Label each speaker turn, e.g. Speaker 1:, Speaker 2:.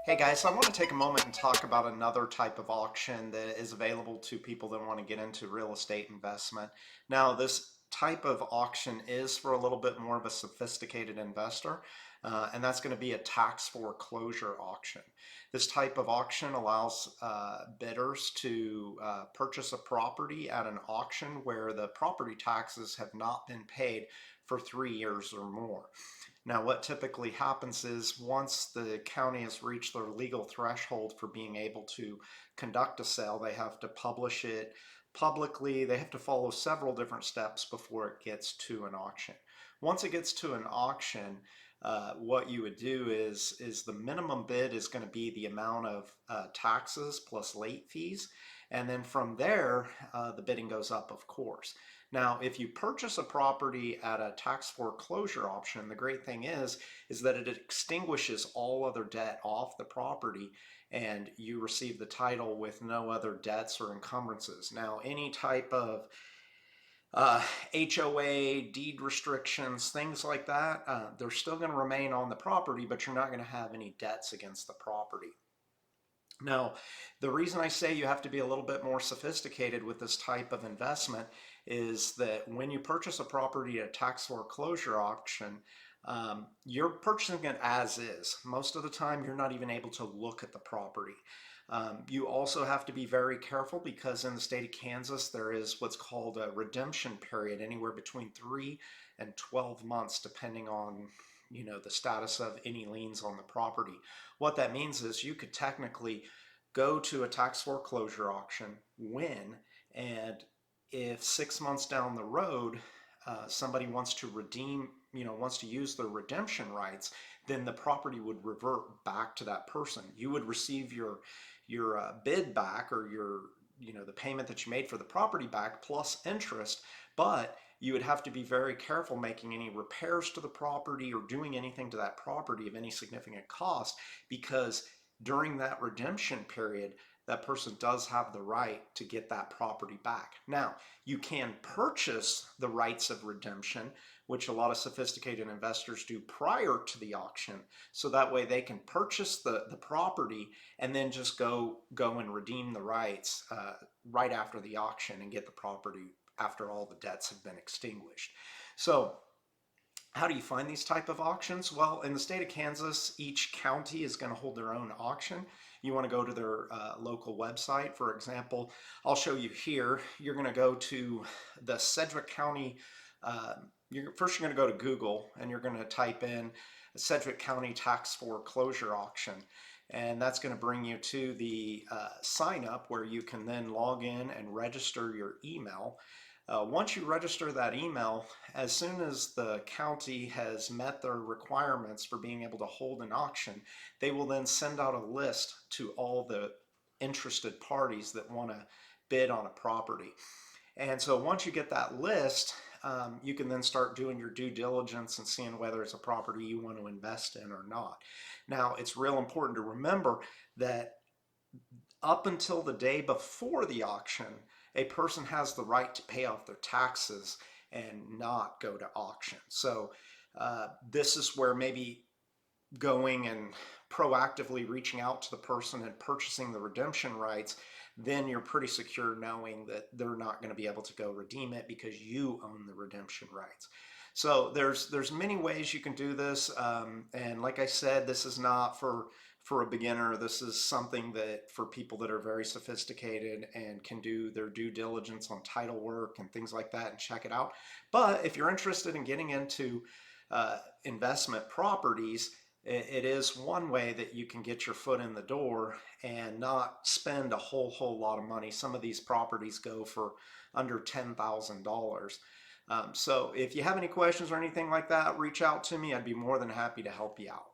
Speaker 1: Hey guys, so I want to take a moment and talk about another type of auction that is available to people that want to get into real estate investment. Now, this type of auction is for a little bit more of a sophisticated investor, and that's going to be a tax foreclosure auction. This type of auction allows bidders to purchase a property at an auction where the property taxes have not been paid for 3 years or more. Now, what typically happens is once the county has reached their legal threshold for being able to conduct a sale, they have to publish it publicly. They have to follow several different steps before it gets to an auction. Once it gets to an auction, what you would do is the minimum bid is going to be the amount of taxes plus late fees. And then from there, the bidding goes up, of course. Now, if you purchase a property at a tax foreclosure option, the great thing is that it extinguishes all other debt off the property and you receive the title with no other debts or encumbrances. Now, any type of HOA, deed restrictions, things like that, they're still going to remain on the property, but you're not going to have any debts against the property. Now, the reason I say you have to be a little bit more sophisticated with this type of investment is that when you purchase a property at a tax foreclosure auction, you're purchasing it as is. Most of the time, you're not even able to look at the property. You also have to be very careful because in the state of Kansas, there is what's called a redemption period, anywhere between 3 and 12 months, depending on the status of any liens on the property. What that means is you could technically go to a tax foreclosure auction, win, and if 6 months down the road somebody wants to redeem, wants to use their redemption rights, then the property would revert back to that person. You would receive your bid back, or the payment that you made for the property back plus interest, but you would have to be very careful making any repairs to the property or doing anything to that property of any significant cost, because during that redemption period, that person does have the right to get that property back. Now, you can purchase the rights of redemption, which a lot of sophisticated investors do prior to the auction, so that way they can purchase the property and then just go and redeem the rights right after the auction and get the property after all the debts have been extinguished. So how do you find these type of auctions? Well, in the state of Kansas, each county is going to hold their own auction. You want to go to their local website. For example, I'll show you here. You're going to go to the Sedgwick County. First, you're going to go to Google and you're going to type in Sedgwick County Tax Foreclosure Auction. And that's going to bring you to the sign up where you can then log in and register your email. Once you register that email, as soon as the county has met their requirements for being able to hold an auction, they will then send out a list to all the interested parties that want to bid on a property. And so once you get that list, you can then start doing your due diligence and seeing whether it's a property you want to invest in or not. Now, it's real important to remember that up until the day before the auction, a person has the right to pay off their taxes and not go to auction. So this is where maybe going and proactively reaching out to the person and purchasing the redemption rights, then you're pretty secure knowing that they're not going to be able to go redeem it because you own the redemption rights. So there's many ways you can do this, and like I said, this is not for a beginner. This is something that for people that are very sophisticated and can do their due diligence on title work and things like that and check it out. But if you're interested in getting into investment properties, it is one way that you can get your foot in the door and not spend a whole lot of money. Some of these properties go for under $10,000. So if you have any questions or anything like that, reach out to me. I'd be more than happy to help you out.